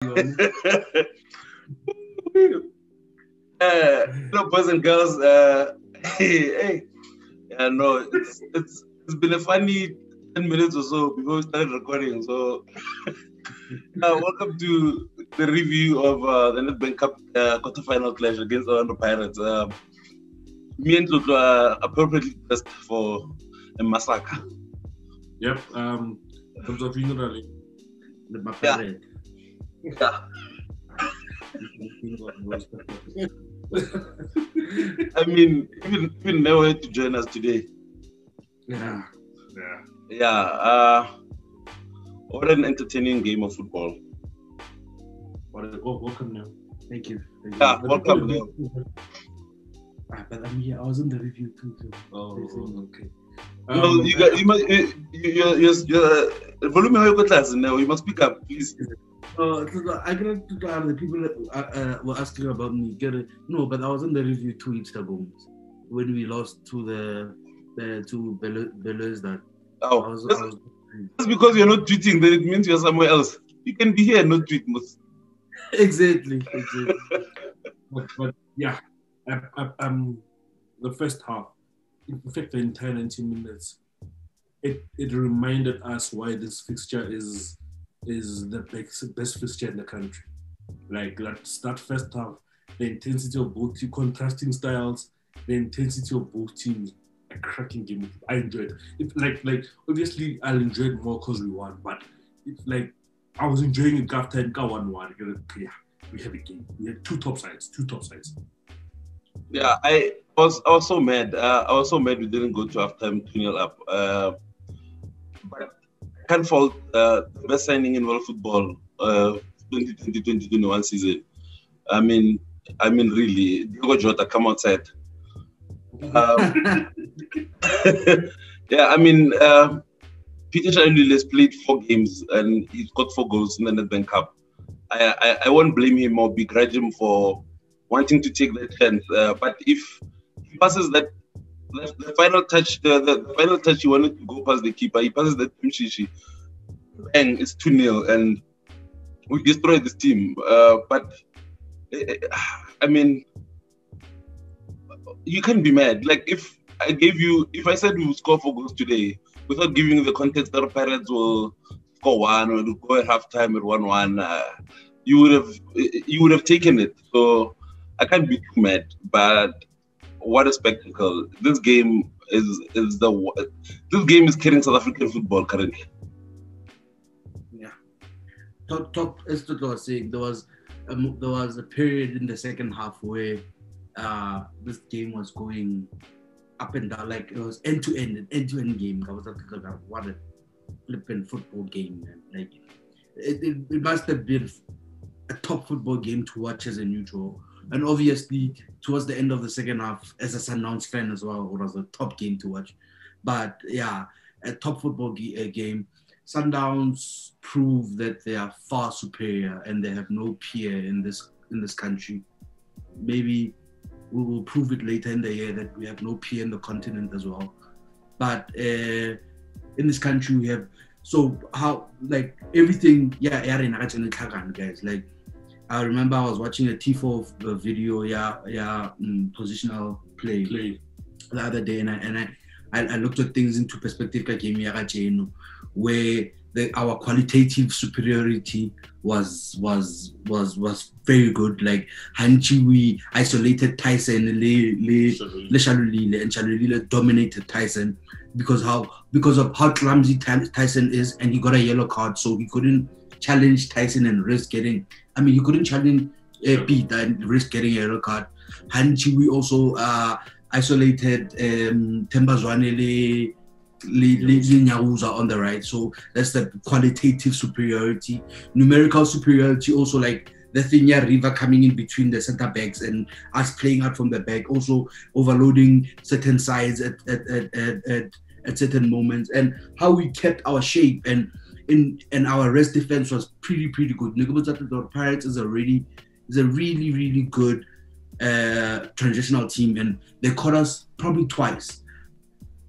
Hello, boys and girls. Hey. No, it's been a funny 10 minutes or so before we started recording. So, welcome to the review of the Nedbank Cup quarterfinal clash against Orlando Pirates. Me and Tlotlo are appropriately dressed for a massacre. Yep. Comes off generally. Yeah. I mean, even Meo had to join us today. Yeah. What an entertaining game of football. Welcome now. Thank you. Yeah, welcome now. But I'm here. I was in the review too. Oh, okay. No, you must. The volume of your class now. You must speak up, please. I got the people were asking about me. No, but I was in the review 2 weeks ago when we lost to to Belezda. Oh, that's because you're not tweeting. Then it means you're somewhere else. You can be here and not tweet. Exactly. but yeah, the first half, in fact, the entire 90 minutes, it reminded us why this fixture is the best fixture in the country. Like that first half, the intensity of both teams, contrasting styles, the intensity of both teams, a cracking game. I enjoyed it. Like obviously I'll enjoy it more because we won, but it's like I was enjoying it after 1-1. Yeah, we have a game. We had two top sides. Yeah, I was so mad. I was so mad we didn't go to halftime 2-0 up. But I can't fault the best signing in world football 2020-2021 season. I mean, really, Diogo Jota, come outside. Yeah, I mean, Peter Shaluli has played 4 games and he's got 4 goals in the Nedbank Cup. I won't blame him or begrudge him for wanting to take that chance. But if he passes the final touch, the final touch he wanted to go past the keeper, he passes that Mshishi, bang, it's 2-0 and we destroyed this team. But I mean, you can't be mad. Like if I said we would score 4 goals today without giving you the context that the Pirates will score 1 or go at halftime at 1-1, you would have taken it. So I can't be too mad. But what a spectacle! This game is carrying South African football currently. Yeah. Top as Tlotlo was saying, there was a period in the second half where this game was going up and down, like it was end-to-end game. I was like, what a flipping football game, man. Like it must have been a top football game to watch as a neutral. And obviously, towards the end of the second half, as a Sundowns fan as well, it was a top game to watch. But yeah, a top football game. Sundowns prove that they are far superior and they have no peer in this country. Maybe we will prove it later in the year that we have no peer in the continent as well. But in this country, we have everything. Yeah, guys. Like I remember I was watching a T4 video. Positional play the other day, and I looked at things into perspective. Where our qualitative superiority was very good. Like Hanchi, we isolated Tyson, Le Shaluli, and Shaluli dominated Tyson because of how clumsy Tyson is, and he got a yellow card, so he couldn't challenge Tyson and risk getting. I mean, he couldn't challenge Pete and risk getting a yellow card. Hanchi, we also isolated Themba Zwane Nyaruza on the right, so that's the qualitative superiority. Numerical superiority also, like the Thinya River coming in between the center backs and us playing out from the back, also overloading certain sides at certain moments, and how we kept our shape and our rest defense was pretty good. The Pirates is a really good transitional team, and they caught us probably twice.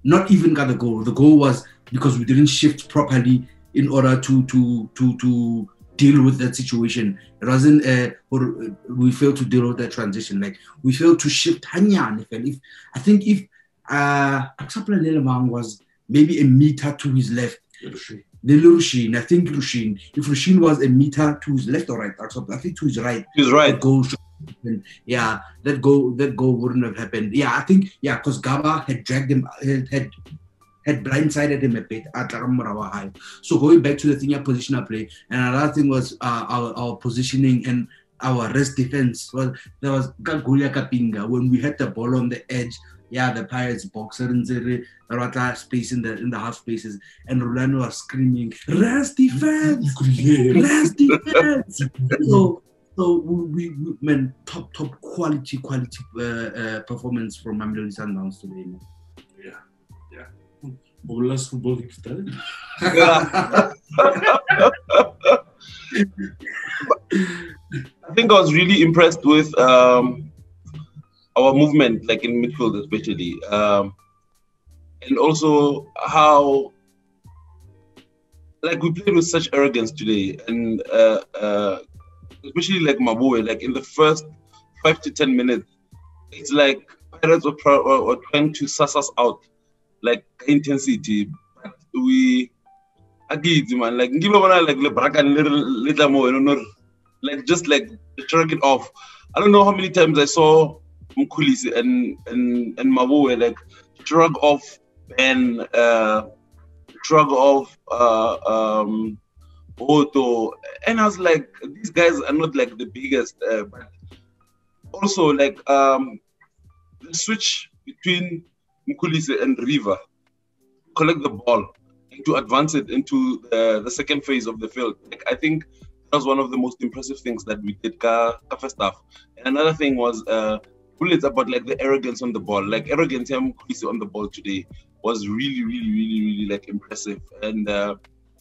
Not even got the goal. The goal was because we didn't shift properly in order to deal with that situation. It wasn't or we failed to deal with that transition. Like we failed to shift Hanyan. If I think if Aksapla Nelemang was maybe a meter to his left. Rushin, I think Rushin. If Rushin was a meter to his left or right, I think to his right. He's right. That goal that goal wouldn't have happened. Yeah, I think because Gaba had dragged him, had blindsided him a bit at Ramarawa High. So going back to the thing, positional play, and another thing was our positioning and our rest defense. Well, there was Gagulia Kapinga when we had the ball on the edge. Yeah, the Pirates boxer in the space in the half spaces, and Rolando was screaming, "Rest defense! Rest defense!" So we man, top quality performance from Mamelodi Sundowns today. Man. Yeah. Last football week started. I think I was really impressed with our movement, like in midfield especially, and also how, like, we played with such arrogance today, and especially like Maboe, like in the first 5 to 10 minutes, it's like Pirates were trying to suss us out, like intensity, but we agreed, man, like give like little more, like just like shrug it off. I don't know how many times I saw Mkhulisi and Maboe like shrug off and shrug off Otto, and I was like, these guys are not like the biggest, but also like the switch between Mkhulisi and Riva, collect the ball to advance it into the second phase of the field. Like, I think that was one of the most impressive things that we did first half. And another thing was bullets about like the arrogance on the ball. Like arrogance on the ball today was really like impressive. And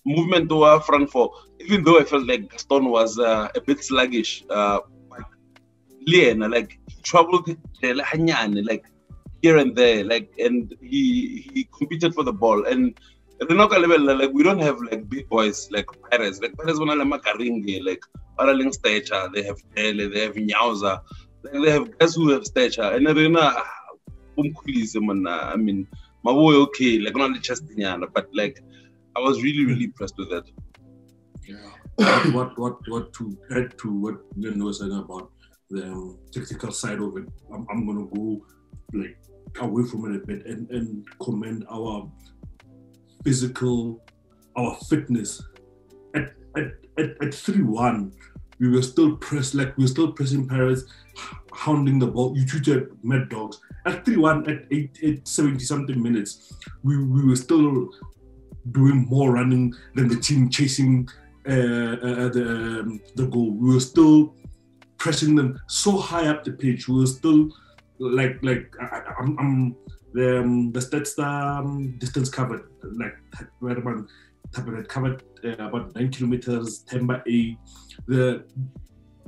movement to our front four, even though I felt like Gaston was a bit sluggish, but Lien, like he traveled like here and there, like, and he competed for the ball. And at the knockout level, like we don't have like big boys like Pirates. Like Pirates wanna like Makaringe, like Paraling stature, they have Tele, they have Nyauza, like they have guys who have stature. And Arena I mean Maboe okay, like not the chest, but like I was really impressed with that. Yeah. What to add to what Glenn was saying about the technical side of it, I'm gonna go like away from it a bit and commend our physical, our fitness. At 3-1, we were still pressed, like we were still pressing Pirates, hounding the ball. You treated Mad Dogs. At 3-1, at 70 something minutes, we were still doing more running than the team chasing the goal. We were still pressing them so high up the pitch. We were still like I'm the stats distance covered, like Redman had covered about 9 kilometers, 10 by 8.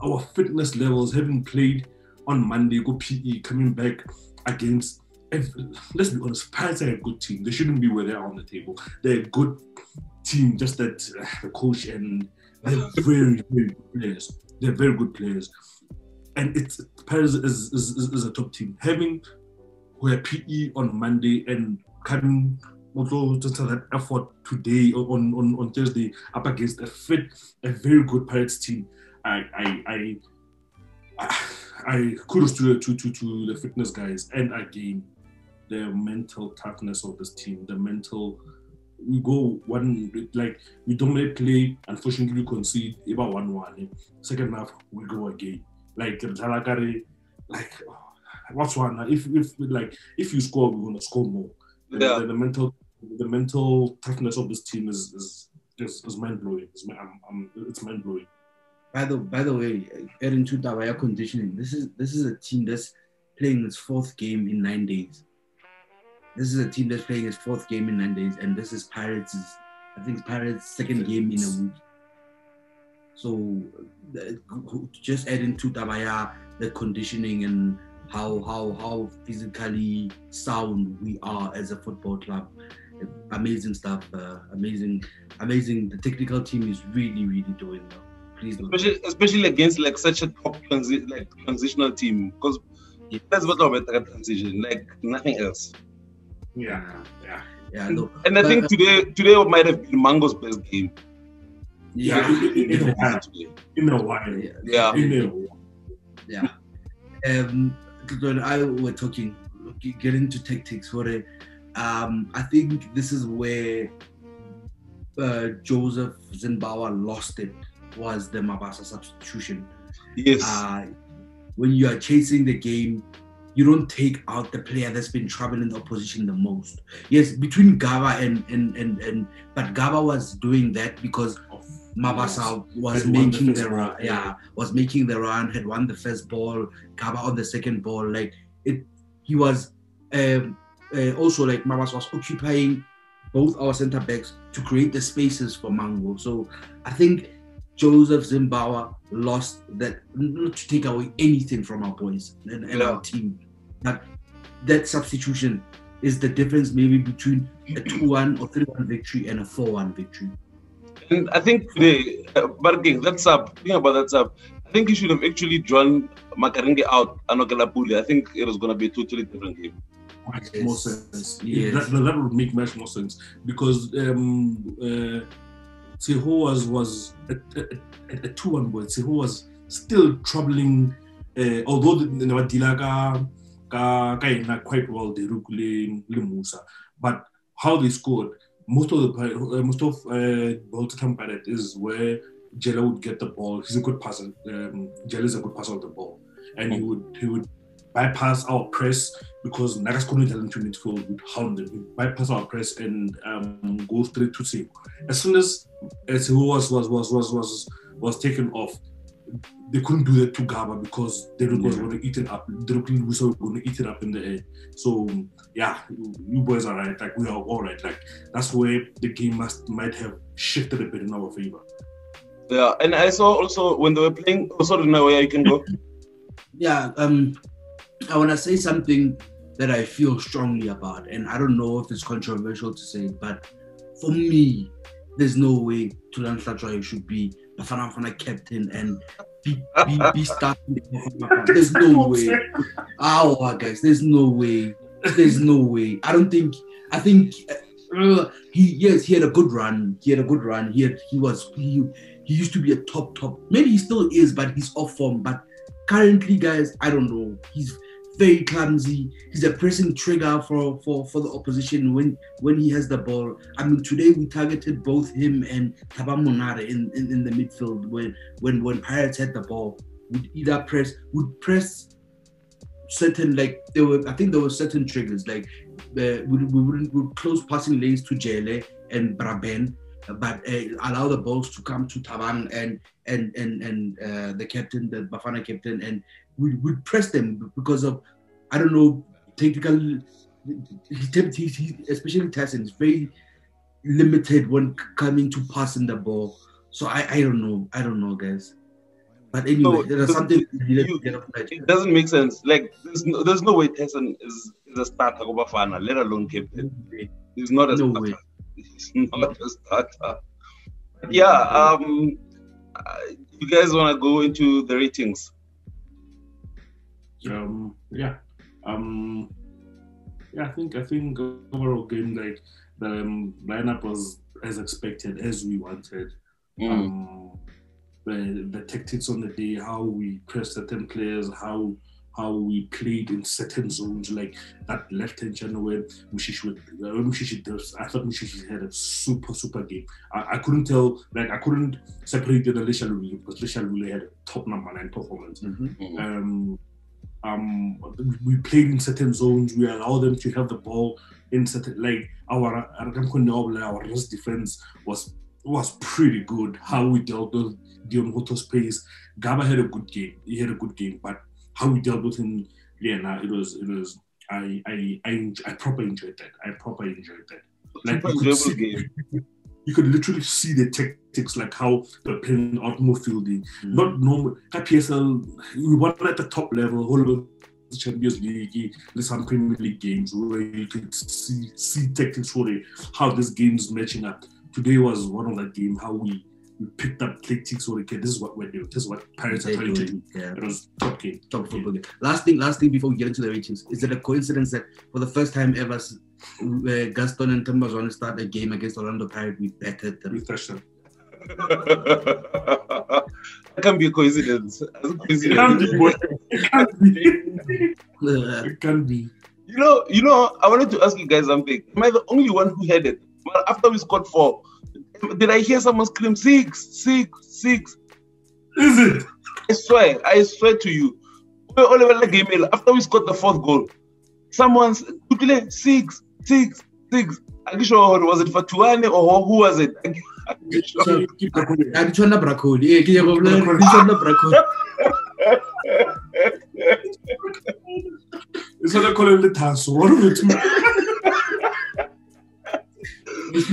Our fitness levels, having played on Monday, go PE, coming back against, let's be honest, Pirates are a good team. They shouldn't be where they are on the table. They're a good team, just that the coach and they're very good players. They're very good players. And Pirates is a top team. Having where PE on Monday and coming also just that effort today on Thursday up against a very good Pirates team. I kudos to the fitness guys, and again the mental toughness of this team. We go one, like we dominate play, unfortunately we concede about 1-1. Second half we go again. Like what's one? If you score, we're gonna score more. Yeah. The mental toughness of this team is mind blowing. It's mind blowing. By the way, adding to Tabaya conditioning, this is a team that's playing its 4th game in 9 days. This is a team that's playing its 4th game in 9 days, and this is Pirates' 2nd game in a week. So just adding to Tabaya, the conditioning and how physically sound we are as a football club. Amazing stuff. Amazing. The technical team is really doing well. Please don't. Especially against like such a top transitional team, because that's what about that transition, like nothing else. Yeah. No. And I think today might have been Mango's best game. Yeah, in a while. Yeah. When I were talking, getting into tactics for it, I think this is where Joseph Zimbabwe lost it, was the Mabasa substitution. Yes. When you are chasing the game, you don't take out the player that's been troubling the opposition the most. Yes, between Gaba and but Gaba was doing that because Mabasa was making the run. Was making the run. Had won the first ball. Gaba on the second ball. Like it, he was also like Mabasa was occupying both our centre backs to create the spaces for Mango. So I think Joseph Zimbabwe lost that, not to take away anything from our boys and our team. That substitution is the difference maybe between a 2-1 or 3-1 victory and a 4-1 victory. And I think today, Barking, that's up. Thinking about that's up. I think you should have actually drawn Makarenge out and Okelapuli. I think it was going to be a totally different game. Makes more sense. Yes. That would make much more sense because Seho was a 2-1 boy. Seho was still troubling, although the quite well the Rukule Musa, but how they scored, most of Bolton Pirate is where Jella would get the ball. He's a good passer. Jella is a good passer of the ball, and he would bypass our press because Nagas couldn't tell him to midfield, would hound him. He'd bypass our press and go straight to Sehu. As soon as Sehu was taken off, they couldn't do that to Gaba because Deruk was going to eat it up. Deruk was going to eat it up in the air. So yeah, you boys are right. Like we are all right. Like that's where the game might have shifted a bit in our favor. Yeah, and I saw also when they were playing. Also, don't know where you can go. Yeah, I want to say something that I feel strongly about, and I don't know if it's controversial to say, but for me, there's no way Khensani and Tlotlo should be Bafana captain and be starting. There's no way. Guys, there's no way. There's no way. I think he had a good run. He used to be a top. Maybe he still is, but he's off form. But currently, guys, I don't know. He's very clumsy. He's a pressing trigger for the opposition when he has the ball. I mean, today we targeted both him and Thaba Monare in the midfield when Pirates had the ball. Would press certain, like there were certain triggers, like we would close passing lanes to Jele and Braben, but allow the balls to come to Taban and the captain, the Bafana captain, and we would press them because of, I don't know, technical. He especially Tyson is very limited when coming to passing the ball. So I don't know, guys. But anyway, there's something it doesn't make sense. Like there's no way Tyson is a starter of Bafana, let alone captain. He's not a starter. Way. He's not a starter. Yeah. You guys want to go into the ratings? I think overall game, like the lineup was as expected, as we wanted. The tactics on the day, how we pressed certain players, how we played in certain zones, like that left-hand channel where Mushishi does. I thought Mushishi had a super game. I couldn't tell, like I couldn't separate the Lisha Luli because Lisha Luli had a top number 9 performance. We played in certain zones. We allowed them to have the ball in certain, like our wrist defense was pretty good. How we dealt with Dion Hoto's pace. Gaba had a good game. He had a good game, but how we dealt with him, it was. I properly enjoyed that. Like you could literally see the tactics, like how they're playing out more fielding. Not normal. PSL, we won at the top level, all over the Champions League, some Premier League games where you could see tactics for how this game's matching up. Today was one of that game, how we we picked up tactics. So okay, this is what we're doing. This is what Pirates are trying to do. Yeah. It was top game. Top football game. Last thing before we get into the ratings, is it a coincidence that for the first time ever, Gaston and Tambazon start a game against Orlando Pirates, we battered them. We thrashed them. That can be a coincidence. It can't be. It can't be. It can't be. You know, I wanted to ask you guys something. Am I the only one who heard it? Well, after we scored 4, did I hear someone scream 6, 6, 6? Is it? I swear to you. After we scored the 4th goal, someone's 6, 6, 6. I'm sure, was it for Tuane or who was it? It's what I call it the tasso. What are we doing?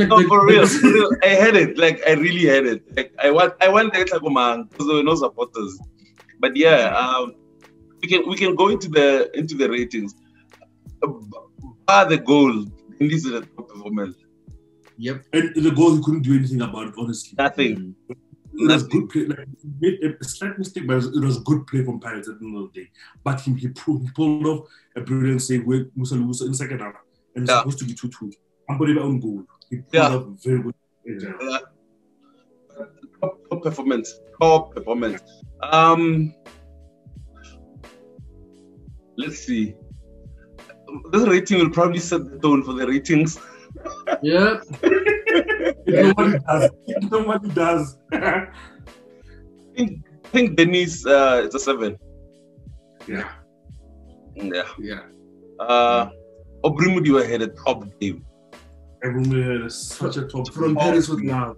No, for real. I had it. Like, I really had it. Like, I want that man because there were no supporters. But yeah, we can go into the ratings. The goal, this is the top performance. Yep. And the goal, he couldn't do anything about it, honestly. Nothing. It was good play. Like, he made a slight mistake, but it was good play from Pirates at the end of the day. But he pulled off a brilliant save with Musa Lusa in second half. And it's supposed to be 2-2. Unbelievable own goal. He pulled off very good. Top performance. Top performance. Let's see. This rating will probably set the tone for the ratings. Yeah. Nobody does. I think Dennis it's a 7. Yeah. Obrimudi had a top game. Everyone had such a top From Paris with love.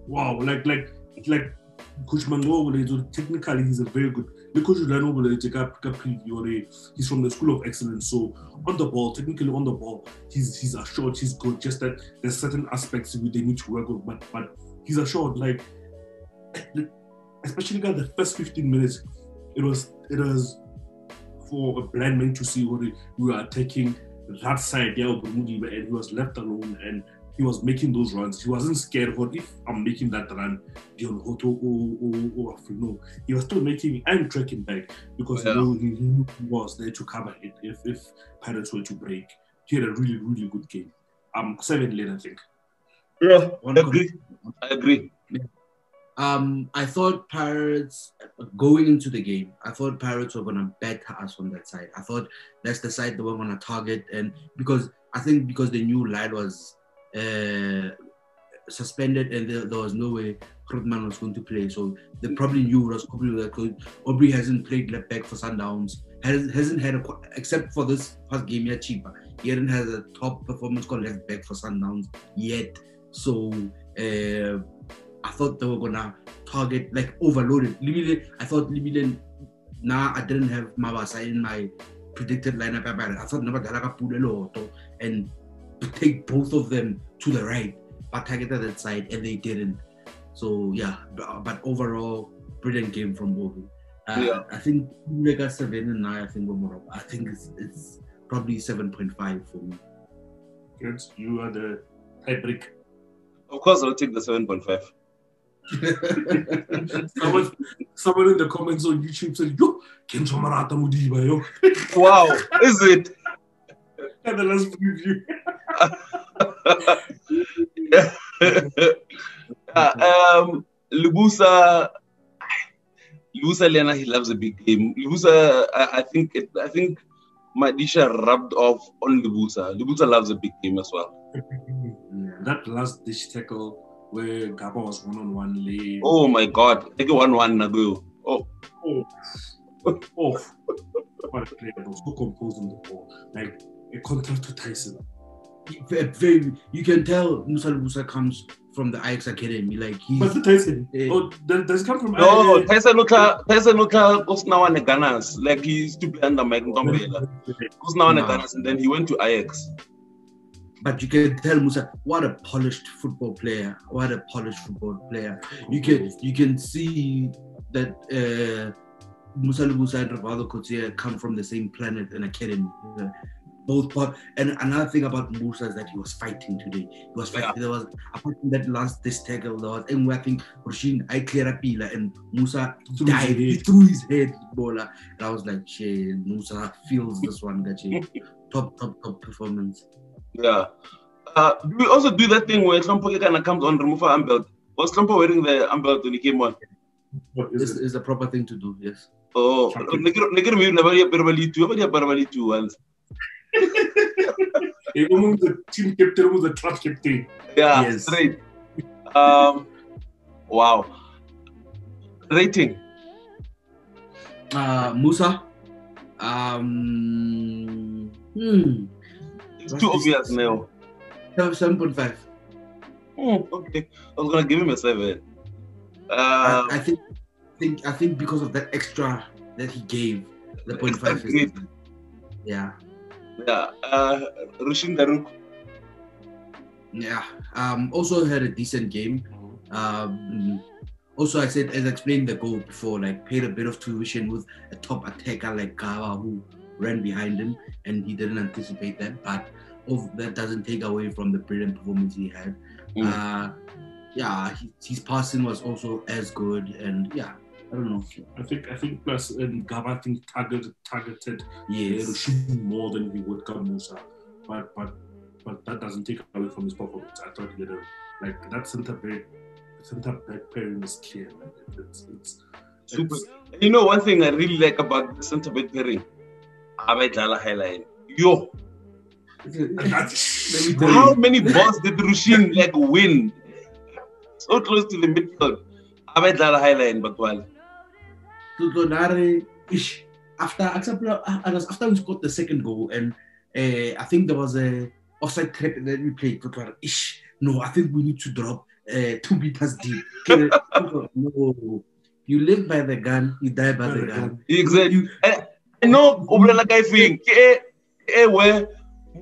Wow, like Coach Mango, technically he's a very good. Because he's from the School of Excellence, so on the ball, technically on the ball, he's assured, he's good. Just that there's certain aspects they need to work with, but he's assured. Like, especially the first 15 minutes, it was for a blind man to see what we were attacking that side there of Bermuda, and he was left alone and he was making those runs. He wasn't scared of if I'm making that run, he was still making and tracking back because he knew he was there to cover it if Pirates were to break. He had a really, really good game. 7 late, I think. Yeah, I agree. I thought Pirates, going into the game, I thought Pirates were going to batter us on that side. I thought that's the side they were going to target, and because they knew Lyle was suspended and there was no way Grootman was going to play, so they probably knew it was because Aubrey hasn't played left back for Sundowns, hasn't had except for this first game here cheaper, he hadn't had a top performance called left back for Sundowns yet, so I thought they were gonna target, like, overloaded. I thought Libile, I didn't have Mabasa in my predicted lineup. I thought Nabadalaka Pulelo and take both of them to the right, but targeted that side, and they didn't. So yeah, but overall, brilliant game from both. I think Mega 7 and 9. I think I think it's probably 7.5 for me. Good, you are the tiebreak. Of course, I'll take the 7.5. Someone in the comments on YouTube said, "Yo, Kenzo Marata Mudiba, yo." Wow, is it? And the last preview. Lubusa Lena, he loves a big game. Lubusa, I think Madisha rubbed off on Lubusa. Lubusa loves a big game as well. That last dish tackle where Gaba was 1-on-1 late. Oh my God! Take a 1-1 Nago. Oh. What a player! He was so composed on the ball, like a contrast to Tyson. You can tell Musa comes from the Ajax Academy, like he's. But the Tyson, does he come from? No, Tyson Nuka goes now on the Gunners. Like he used to play under Mike Ndombela. Goes now on the Gunners, and then he went to Ajax. But you can tell Musa, what a polished football player! What a polished football player! You can see that Musa and Rivaldo Coetzee come from the same planet and academy. both part. And another thing about Musa is that he was fighting today. He was fighting. Yeah. There was, apart from that this tackle, there was, and I think Rushin, I clear a pila, and Musa died. He threw his head, bowler. And I was like, shit, Musa feels this one, that top performance. Yeah. Do we also do that thing where Trumpo kind of comes on, remove her armbelt? Was Trumpo wearing the armbelt when he came on? This is the proper thing to do, yes. Oh, never once. The team captain was the club captain. Yeah, Yes. straight. Wow. Rating. Musa. It's too obvious now. 7.5. Okay. I was gonna give him a 7. I think because of that extra that he gave, the 0.5 is yeah. Yeah. Rushin Daruk. Yeah. Also had a decent game. Also, I said, as I explained the goal before, like paid a bit of tuition with a top attacker like Gawa who ran behind him, and he didn't anticipate that. But that doesn't take away from the brilliant performance he had. His passing was also as good, and I don't know. I think plus Gaba targeted Yes. Rushin more than he would Musa, but that doesn't take away from his performance. I thought he did that centre back pairing is clear. It's Super. You know one thing I really like about the centre back pairing? Abedlala highline. Yo. How many balls did Rushin win? So close to the midfield. Abedlala highline, but well. After we scored the second goal, and I think there was a offside trap that we played. No, I think we need to drop 2 meters deep. No, you live by the gun, you die by the gun. Exactly. I know Obrela guy thing. Where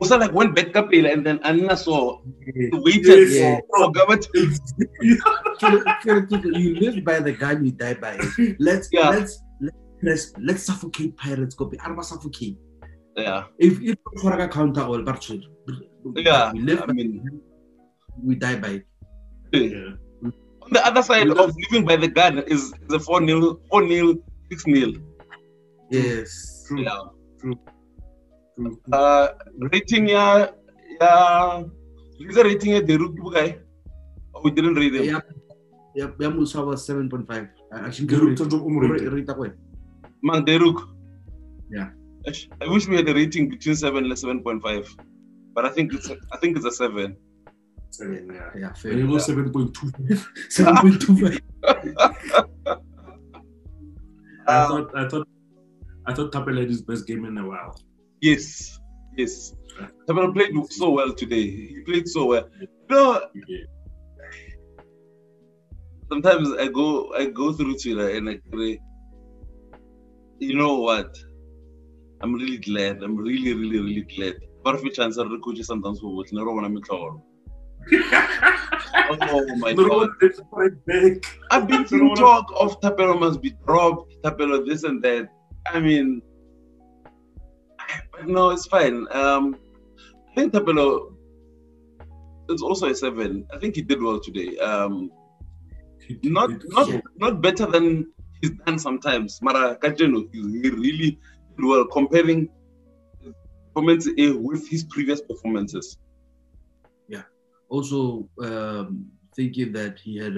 Musa went back up and then Anna saw waited for government. You live by the gun, you die by it. Let's suffocate pirates. Go be arba suffocate. Yeah. If for a counter all but we die by it. Yeah. On the other side of living by the gun is the 4-0, 6-0. Yes. True. Yeah. True. Rating is the rating the Rook guy? Or we didn't rate him? Yeah, Musa was 7.5. Actually, Man, Deruk. Yeah. I wish we had a rating between 7 and 7.5, but I think it's a 7. 7, yeah. Yeah, fair. It was 7.2. 7.25. I thought Tapel had his best game in a while. Yes. Tapel played so well today. He played so well. Sometimes I go through Twitter and I pray. You know what? I'm really glad. I'm really, really, really glad. But if you chance to coach sometimes for what never want to make sure. Oh my God! I've been seeing talk of Tapelo must be dropped, Tapelo this and that. I mean, no, it's fine. I think Tapelo is also a 7. I think he did well today. Not better than he's done sometimes. Mara Kajeno, he really did well comparing performance with his previous performances. Yeah. Also, thinking that he had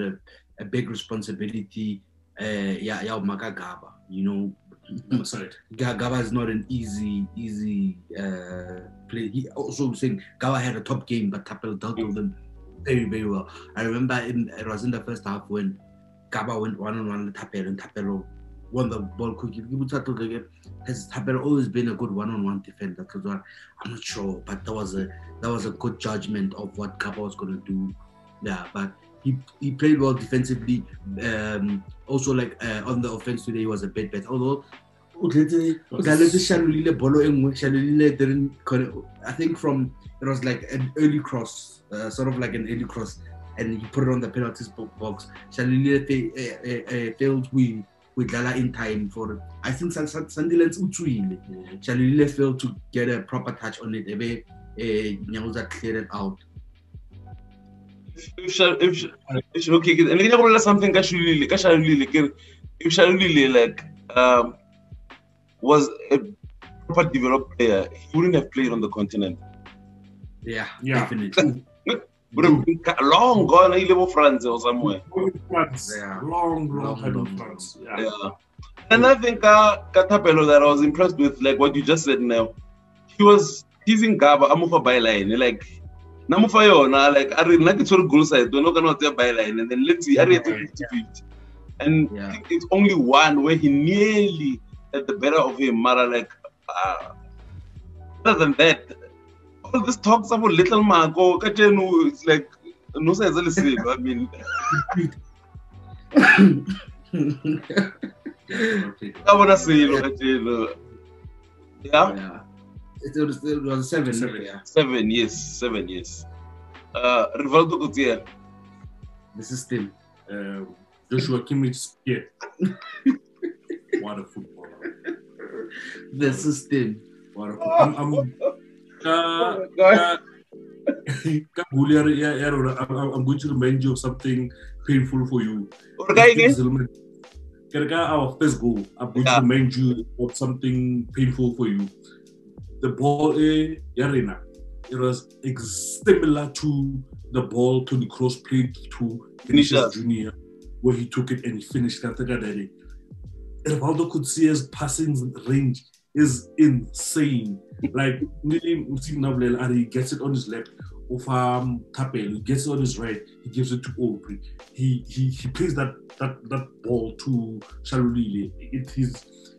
a big responsibility. Maka Gaba, Gaba is not an easy play. He also saying Gaba had a top game, but Tapel dealt with them very, very well. I remember it was in the first half when Gaba went 1-on-1 with Tapel, and Tapel won the ball quickly. Has Tapel always been a good 1-on-1 defender? I'm not sure, but that was a good judgment of what Gaba was going to do. Yeah, but he played well defensively. Also, on the offense today, he was a bit better. Although, Shalulile didn't. I think it was like an early cross, sort of like an early cross, and he put it on the penalty box. Shalulile failed. Dala in time for. I think Sunderland's Uchuile. Shalulile failed to get a proper touch on it. Ebe Nyauza cleared it out. If okay, and then you something Kashulile if Shalulile like was a proper developed player, he wouldn't have played on the continent. Yeah. Definitely. Would have been long gone in level France or somewhere. Long time in France. Yeah. And I think Katapelo that I was impressed with, like what you just said now. He's in Gaba, Amufa byline. Like Namufa Yona, like I really like it's all goal side, don't know cannot tell byline, and then let's see, I read 50-50. And I think it's only one where he nearly had the better of him, Mara, like other than that. All this talks about little Marco, Kachenu, it's like no sense. I mean, I want to say, yeah. It was 7. 7 years. 7 years. Rivaldo Gutierrez. The system. Joshua Kimmich. Yeah. What a footballer. The system. What a footballer. I'm going to remind you of something painful for you. Our first goal. I'm going to remind you of something painful for you. The ball, Yarina, it was similar to the ball to the cross played to Vinicius Junior, where he took it and he finished. Rivaldo could see his passing range is insane. Like, he gets it on his left, Tapel, he gets it on his right, he gives it to Aubrey. He plays that ball to Shalulile.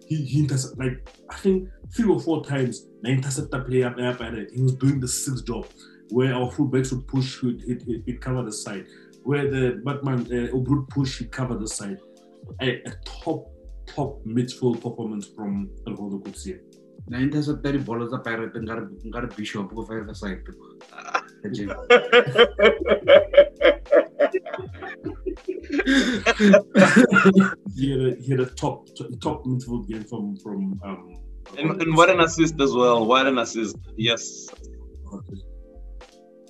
He intercepted, like, I think 3 or 4 times, the interceptor player up at he was doing the 6th job, where our fullbacks would push, he'd cover the side. Where the Batman would push, he'd cover the side. A top midfield performance from Rivaldo Kutsia. Na interceptor the ball as a pirate and got a bishop go fire the side. He had a top midfield game from and what an assist as well. What an assist. Yes. Okay.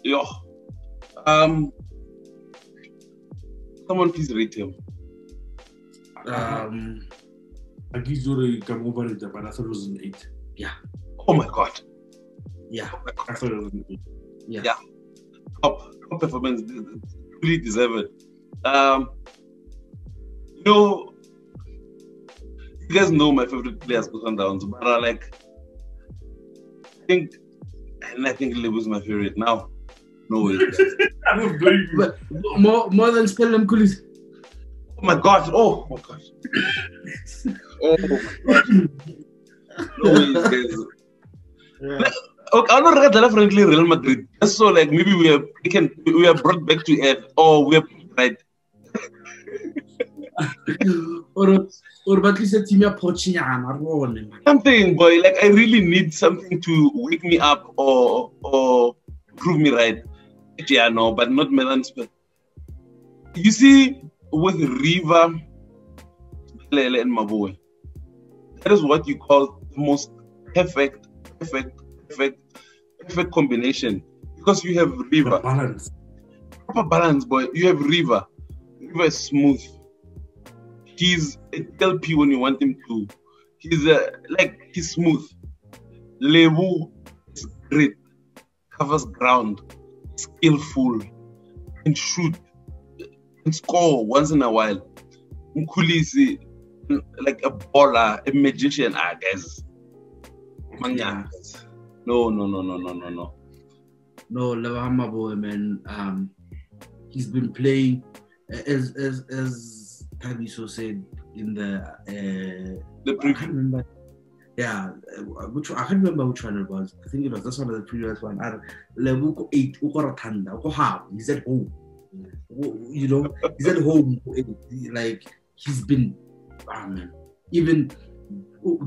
Yo. Someone please rate him. I give you come over it, but I thought it was an 8. Yeah. Oh my god. Yeah. I thought it was an 8. Yeah. Top performance. Really deserve it. You guys know my favorite players go Sundowns, but I think Lebu is my favorite now. No way. I don't blame you. But more than Spellam Kulis. Oh my god. Oh my god. Oh my god. No way, guys. Yeah. Okay, I'm not definitely Real Madrid. Just so like maybe we are brought back to earth, or we are right. or at least a team something, boy. Like I really need something to wake me up or prove me right. Yeah, no, but not Milan. You see, with Riva, Lele, and Maboe, that is what you call the most perfect combination, because you have Riva. Proper balance, boy. You have Riva. Riva is smooth. He's a LP when you want him to. He's smooth. Lebu is great. Covers ground. Skillful. And shoot. And score once in a while. Mkulisi, like a baller, a magician, I guess. Yeah. No. No, Levahama boy, man. He's been playing as Tabiso said in the preview. I can't remember. Yeah, I can't remember which one it was. I think it was this one of the previous one. Lebuko 8, he's at home. You know, he's at home. Like he's been, man. Even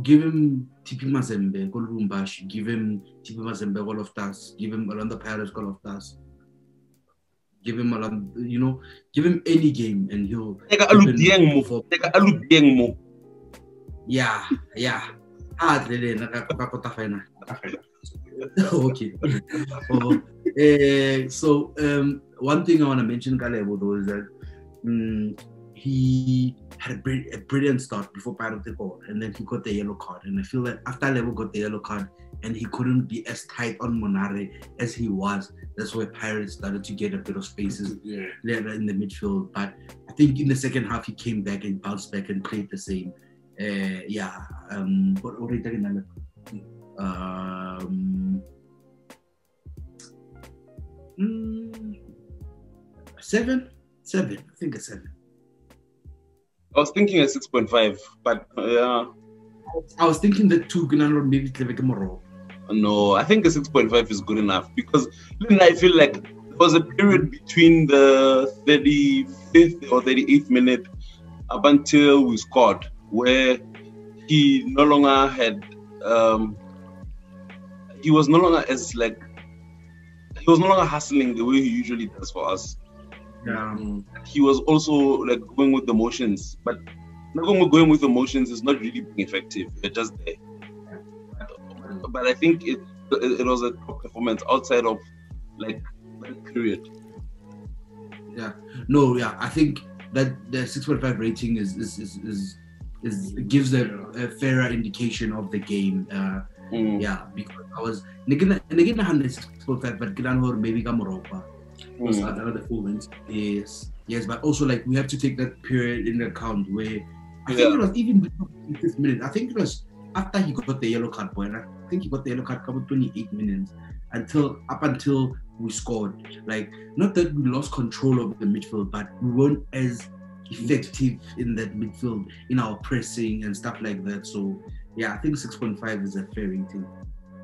give him TP Mazembe, Golumbash, give him TP Mazembe, all of us, give him Orlando Pirates, all of us. Give him give him any game and he'll. Take a Aludieng. Yeah. Okay. So one thing I want to mention Kalebo though is that he had a brilliant start before Pirates took over, and then he got the yellow card. And I feel that after Level got the yellow card and he couldn't be as tight on Monare as he was, that's where Pirates started to get a bit of spaces in the midfield. But I think in the second half he came back and bounced back and played the same. What are you talking about? 7. I think a 7. I was thinking a 6.5, but I was thinking the 2 maybe tomorrow. No, I think a 6.5 is good enough because then I feel like there was a period between the 35th or 38th minute up until we scored where he no longer had he was no longer hustling the way he usually does for us. Yeah. He was also like going with the motions, but going with the motions is not really being effective. You're just there. But I think it was a top performance outside of like that period. Yeah. No. Yeah. I think that the 6.5 rating gives a fairer indication of the game. Yeah, because I was again 6.5, but maybe Gamoropa. The full length. Yes, but also like we have to take that period in account where I think it was even before the 5th minute. I think it was after he got the yellow card, boy. I think he got the yellow card about 28 minutes up until we scored. Like, not that we lost control of the midfield, but we weren't as effective in that midfield in our pressing and stuff like that. So yeah, I think 6.5 is a fair rating.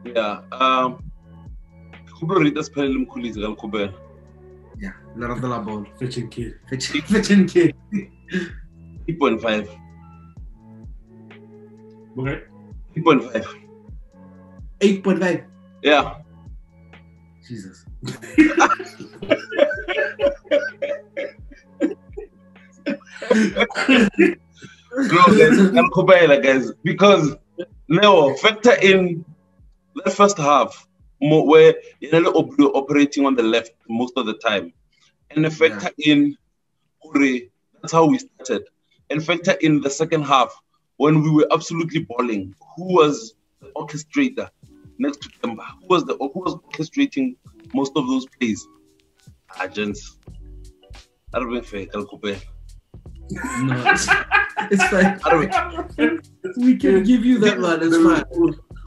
Yeah. Yeah, la rata la ball. Fetching kid. 3.5. Okay. 3.5. 8.5. Yeah. Jesus. Guys, because now factor in the first half where you're operating on the left most of the time, and factor in that's how we started, and factor in the second half when we were absolutely balling. Who was the orchestrator next to Temba? Who was orchestrating most of those plays? Agents. I don't think No, it's fine. We can give you that one. It's fine.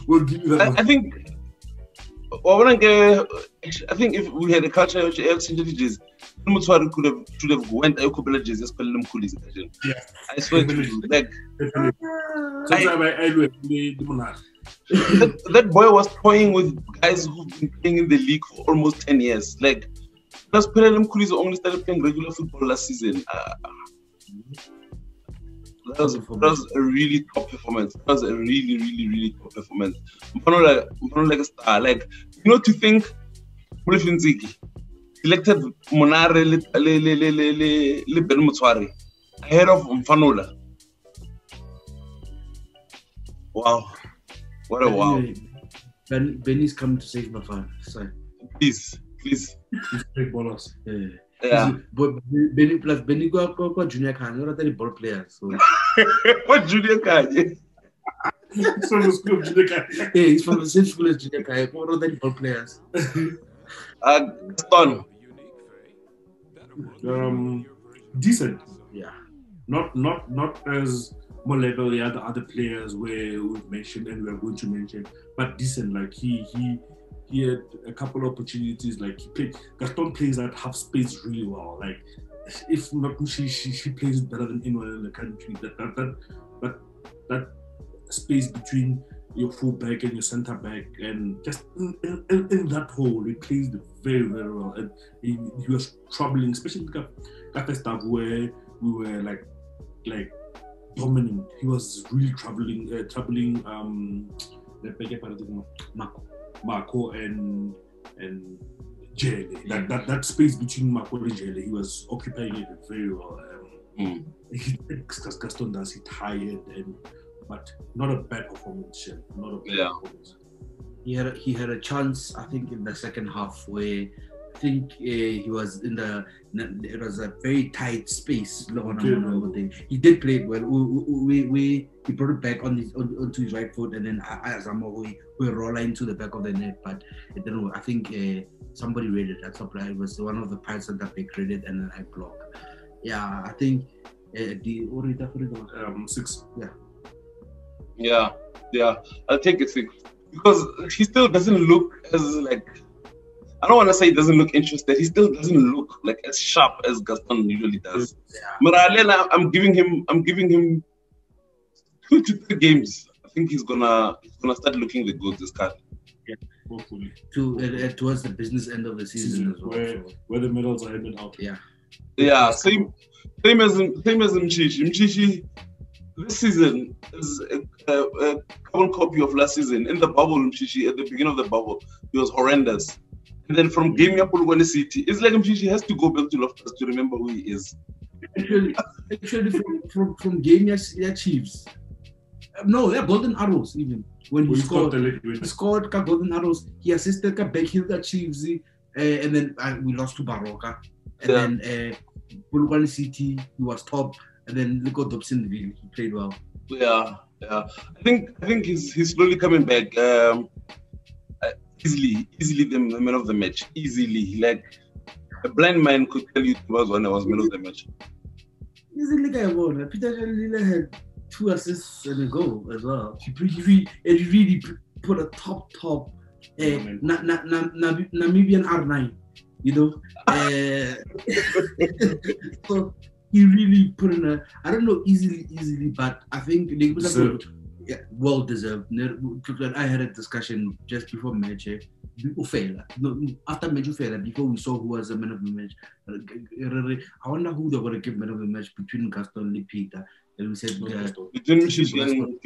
We'll give you that one. I think if we had a culture which intelligence, Mutswari should have went a couple of Jesus. Yeah. I swear to you, like that boy was toying with guys who've been playing in the league for almost 10 years. Like, Pelelum only started playing regular football last season. That was a really top performance. That was a really, really, really top performance. Like a star. Like, to think Mulifinziki selected Monare le Ben Mutswari ahead of Mfanola. Wow. What a wow. Benny's coming to save my father. Sorry. Please. He's big ballers. Yeah. But Benny go junior can not any ball players. So. What junior can? He's from the school of junior can. Yeah, he's from the same school as junior can. What are any ball players? Stone. Decent. Yeah. Not as more level the other players where we've mentioned and we're going to mention, but decent. Like he had a couple of opportunities. Like Gaston plays that half space really well. Like if not, she plays better than anyone in the country. That space between your fullback and your centre back, and just in that hole, he plays very, very well. And he was troubling, especially in the stuff where we were like dominant. He was really troubling Marco and Jele. That space between Marco and Jele, he was occupying it very well. Gaston does it tired, and but not a bad performance, Shell. Not a bad performance. He had a chance, I think, in the second half where I think he was it was a very tight space. He did play it well. He brought it back onto his right foot, and then we roll into the back of the net, but it didn't work. I think somebody read it. It was one of the parts that they created, and then I blocked. Yeah, I think the 6. Yeah. I'll take it 6 because he still doesn't look as like. I don't want to say he doesn't look interested. He still doesn't look like as sharp as Gaston usually does. But I'm giving him 2 to 3 games. I think he's gonna start looking the good this card. Yeah, hopefully. Towards the business end of the season as well. Where the medals are headed out. Yeah, same as Mchichi. Mchichi this season is a carbon copy of last season. In the bubble, Mchichi, at the beginning of the bubble, he was horrendous. And then from game Polugwane City, it's like Mchichi has to go back to Loftus to remember who he is. Actually from game Chiefs. No, they're golden arrows even. When he scored golden arrows, he assisted back Chiefs, and then we lost to Baroka. And then Polugwane City, he was top. And then look at Dobson, he played well. Yeah. I think he's slowly coming back. Easily the man of the match. Easily, like a blind man could tell you was man of the match. Easily, Peter Shalila had 2 assists and a goal as well. He really put a top Namibian R9, you know. So he really put in I don't know easily, but I think well deserved. I had a discussion just before match. After match, before we saw who was the man of the match. I wonder who they're going to give man of the match between Gaston and Peter. And we said between Michigan and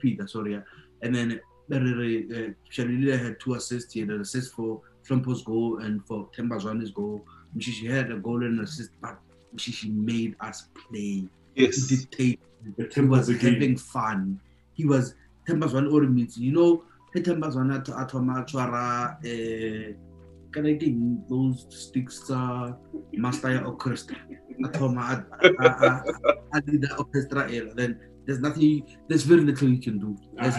Peter. Sorry, and then Shalila had 2 assists. He had an assist for Flampo's goal and for Tembazwane's goal. She had a goal and an assist, but she made us play. Yes. He dictated. He was having fun. He was Tembazwane or means, you know, Tembazwane Atoma Chwara can I think those sticks master orchestra. Atoma the orchestra era. Then there's very little you can do. As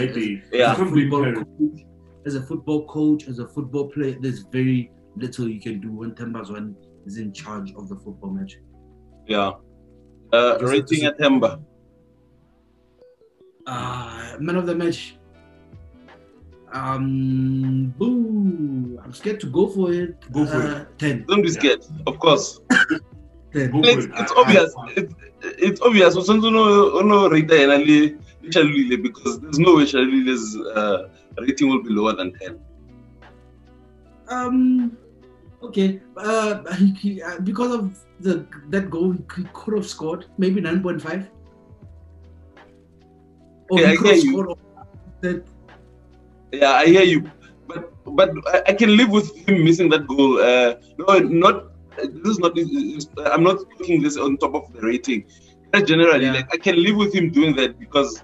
a football coach, as a football player, there's very little you can do when Tembazwane is in charge of the football match. Yeah. Rating at Temba. Man of the match. Boo! I'm scared to go for it. 10. Don't be scared, of course. 10. It's obvious. It's obvious. Because there's no way Shalile's rating will be lower than 10. Okay. Because of that goal, he could have scored maybe 9.5. I hear you. Yeah, I hear you. But I can live with him missing that goal. I'm not putting this on top of the rating. Generally, I can live with him doing that because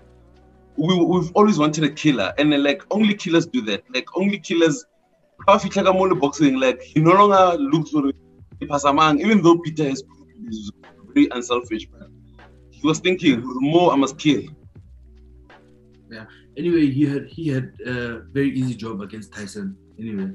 we've always wanted a killer, and only killers do that. Only killers. Boxing, he no longer looks for Pasamang, even though Peter is very unselfish, but he was thinking, the more I must kill. Yeah. Anyway, he had a very easy job against Tyson. Anyway.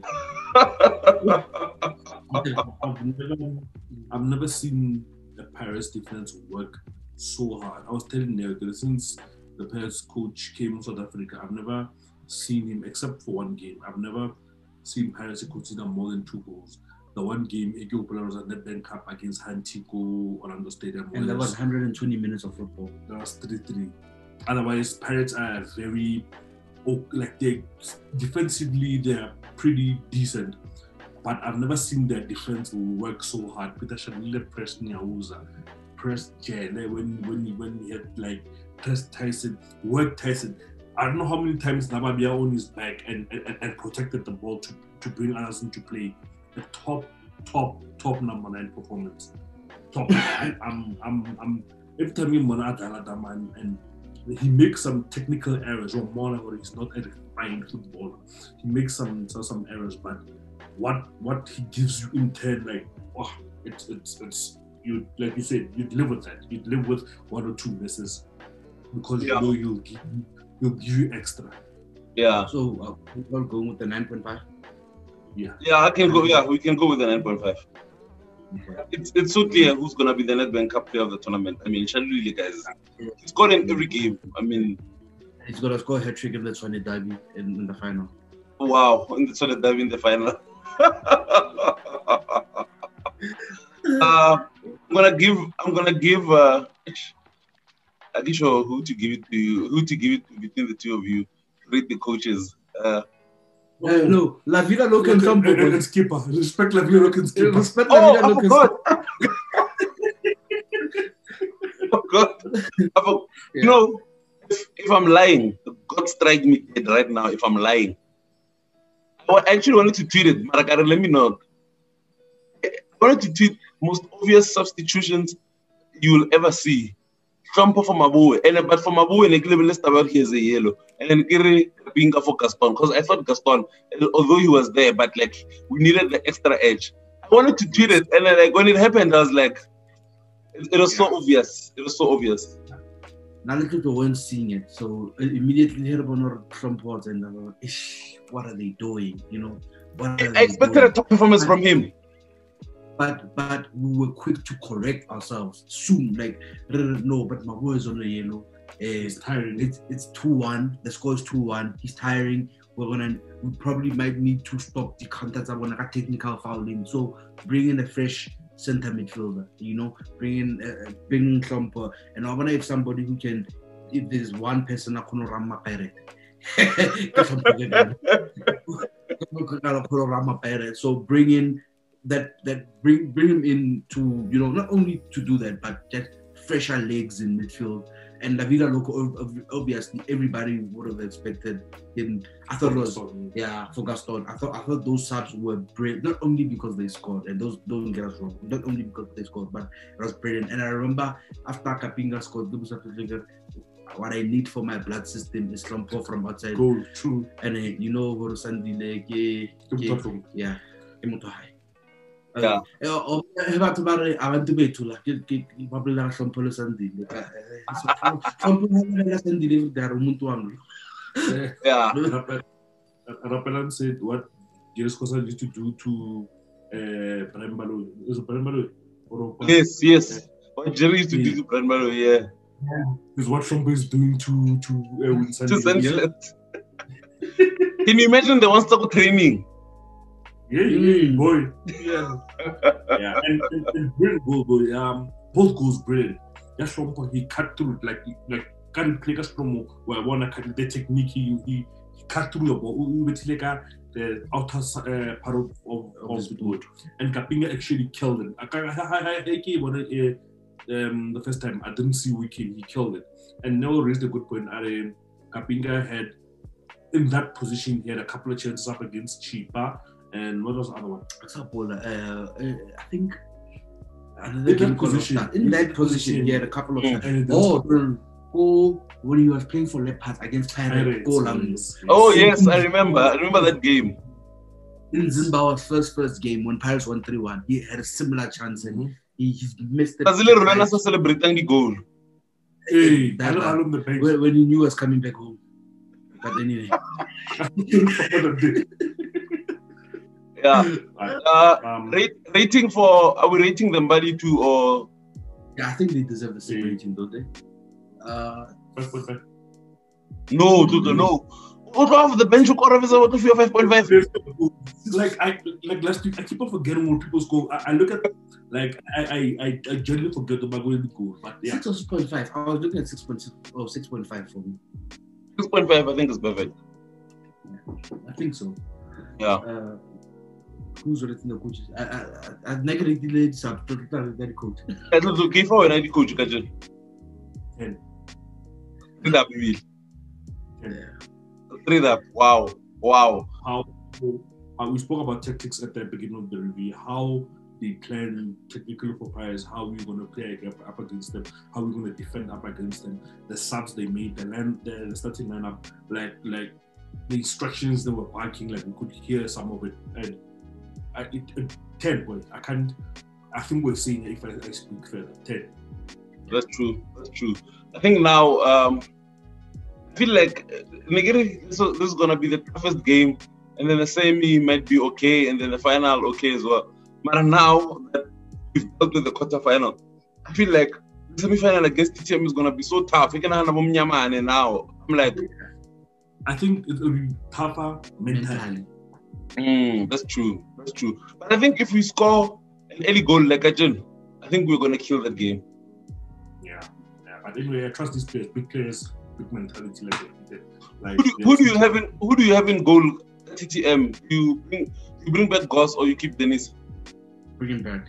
I've never seen the Paris defense work so hard. I was telling you that since the Paris coach came to South Africa, I've never seen him, except for one game, I've never seen Paris consider more than 2 goals. The one game, Ethiopia was at Nedbank Cup against Hantico, Orlando Stadium. And that was 120 minutes of football. That was 3-3. Otherwise, Pirates are very, defensively, they're pretty decent. But I've never seen their defense work so hard. Peter Shalila pressed Nyauza, pressed Jele when he had pressed Tyson, worked Tyson. I don't know how many times Namabia on his back and protected the ball to bring Anderson to play. A top number 9 performance. Top. I'm every time you man and he makes some technical errors. Or he's not a refined footballer. He makes some errors, but what he gives you in turn, like, oh, it's you, like you said, you'd live with that. You'd live with 1 or 2 misses because you know he'll give you extra. Yeah. So we're going with the 9.5. Yeah. Yeah, I can go. Yeah, we can go with the 9.5. Okay. It's so clear who's gonna be the Nedbank Cup player of the tournament. I mean, Shaluli, guys, he's scored in every game. I mean, he's gonna score a hat trick in the Tshwane derby in the final. Wow, in the Tshwane derby in the final. I'm gonna give. I'm not sure who to give it to you. Who to give it to between the two of you? Rate the coaches. No, La Vida Loca and Campo. And skipper. Respect La Vida Loca and skipper. Respect La Vida Loca and skipper. Oh God. You know, if I'm lying, God strike me dead right now if I'm lying. I actually wanted to tweet it, but let me know. I wanted to tweet most obvious substitutions you will ever see. Trump for Mabu, but for Mabu and a list about here's a yellow, and then Kiri being for Gaston, because I thought Gaston, although he was there, but like we needed the extra edge. I wanted to tweet it, and then like when it happened, I was like, it was so obvious. It was so obvious. Now little people weren't seeing it, so immediately heard about Trump was and I was, what are they doing? You know, I expected a top performance from him. But we were quick to correct ourselves soon. Like, no, but Mabu is on the yellow. He's tiring. It's 2-1. The score is 2-1. He's tiring. We probably might need to stop the contacts. I want a technical fouling. So bring in a fresh center midfielder. You know, bring in Trumper. And I wonder if somebody who can, if there's one person I can run my pirate. So bring in. Bring him in to, you know, not only to do that, but get fresher legs in midfield. And La Vida Loco, obviously, everybody would have expected him. I thought it was, for Gaston. I thought those subs were brilliant, not only because they scored, and those don't get us wrong, not only because they scored, but it was brilliant. And I remember after Kapinga scored, what I need for my blood system is Lampo from outside. Goal, true. And you know, Vorosandile, yeah, Emotohai. Yeah. Batho ba re a ba ntubethola ke ba bolela Hlompho le Sandile Hlompho le Sandile they are umuntu wami. Yeah. Rapelan said what Gilles Kosa used to do to Brian Baloyi. Is it Brian Baloyi? Yes. What Jerry used to do to Brian Baloyi, yeah. Is what Hlompho is doing to Sandile. Can you imagine the one stop training? Yeah, boy. Yeah. And brilliant goal, boy. Both goals brilliant. That's from he cut through like can't play a strong where one cut the technique he cut through your ball. The outer part of the board. And Kapinga actually killed him. The first time I didn't see Wiki, he killed it. And Noel raised a good point. Kapinga had in that position he had a couple of chances up against Chipa. And what was the other one? I think another game in that position, he had a couple of when he was playing for Leopards against Pirates. Oh yes, I remember that game. In Zimbabwe's first game when Pirates won 3-1, he had a similar chance and he missed it. Ronaldo celebrating the goal. Hey, when he knew he was coming back home. But anyway. Yeah. Rating for, are we rating them body too or? Yeah, I think they deserve the same rating, don't they? 5.5. No. What of the bench score of 5.5? Like last week, I keep on forgetting when people score. I look at I generally forget about going to goal. But yeah. 6 or 6.5. I was looking at 6.6 or 6.5 for me. 6.5, I think is perfect. Yeah, I think so. Yeah. Who's rating the coaches? I negatively laid sub to the coach. That's okay for an ID coach, Kajan. 10. 3 up, we will. 3 up. Wow. How we spoke about tactics at the beginning of the review. How they plan technical profiles, how we're going to play up against them, how we're going to defend up against them, the subs they made, the starting lineup, like the instructions they were barking, like we could hear some of it. And 10, boy, I think we're seeing it if I speak further. 10. That's true. I think now, I feel like this is going to be the toughest game, and then the semi might be okay, and then the final okay as well. But now that we've got to the quarterfinal, I feel like the semi-final against TTM is going to be so tough. Now, I'm like, I think it will be tougher mentally. That's true. But I think if we score an early goal like Ajin, I think we're going to kill that game. Yeah. But anyway, I trust these players, big players, big mentality. Who do you have in goal at TTM? You bring back Goss or you keep Dennis? Bring him back.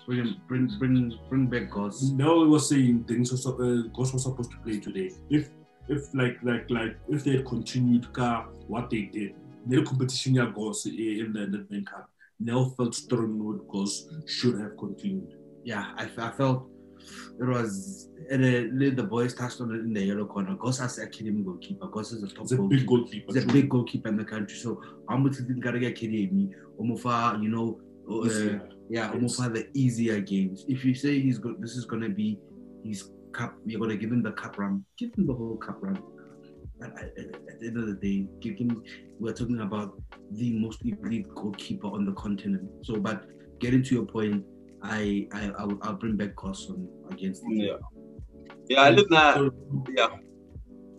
Bring back Goss. No, it was saying Goss was supposed to play today. If if they had continued what they did, their competition Goss in the Nedbank Cup, now felt strong with Goss should have continued. Yeah, I felt it was the boys touched on it in the yellow corner. Goss has a academy goalkeeper. Goss is a top goalkeeper. Big goalkeeper. He's a big goalkeeper in the country. So I'm going to get academy. Omofa, Omofa the easier games. If you say this is going to be his cup, you're going to give him the cup run. Give him the whole cup run. At the end of the day, we're talking about the most elite goalkeeper on the continent. So, but getting to your point, I'll bring back Goss against him. Yeah, I live now.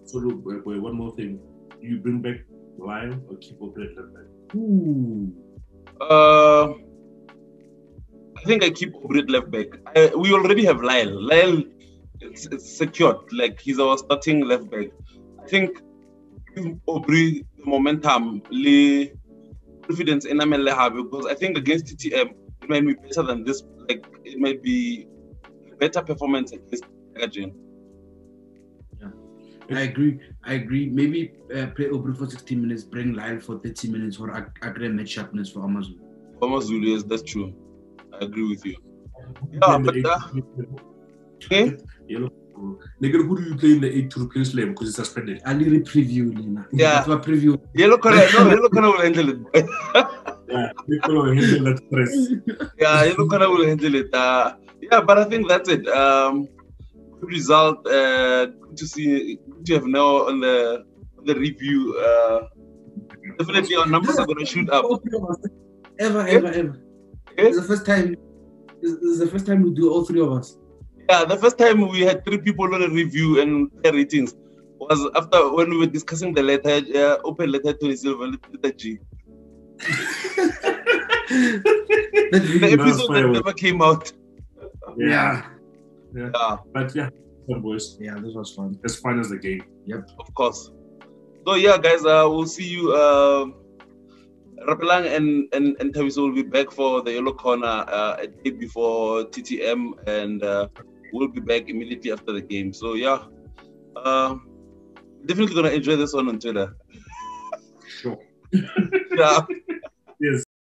So look, wait, one more thing. Do you bring back Lyle or keep Obred left back? Ooh. I think I keep Obred left back. We already have Lyle. Lyle, it's secured. Like, he's our starting left back. I think give Aubrey the momentum, the confidence in Ameleha, because I think against TTM it might be better than this. Like, it might be a better performance against Agajin. Yeah, I agree. Maybe play Aubrey for 16 minutes, bring Lyle for 30 minutes for aggregate sharpness for Amazulu. Yes, that's true. I agree with you. Yeah, but okay. Who do you play in the 8 to replace Lem because it's suspended? I'll preview, Lena. Yeah. That's my preview. Yellow color will handle it. Yeah, yellow color will handle that stress. Yeah, yellow color will handle it. Yeah, but I think that's it. Good result. Good to have now on the review. Definitely our numbers are going to shoot up. Ever. Okay? It's the first time. It's the first time we do all three of us. Yeah, the first time we had 3 people on a review and their ratings was after when we were discussing the letter, open letter to Silver, letter G. The episode that never came out. Yeah. But yeah, fun boys. Yeah, this was fun. As fun as the game. Yep. Of course. So yeah, guys, we'll see you. Rapelang and Taviso will be back for the Yellow Corner a day before TTM, and we'll be back immediately after the game. So yeah, definitely gonna enjoy this one on Twitter. Sure. Yeah.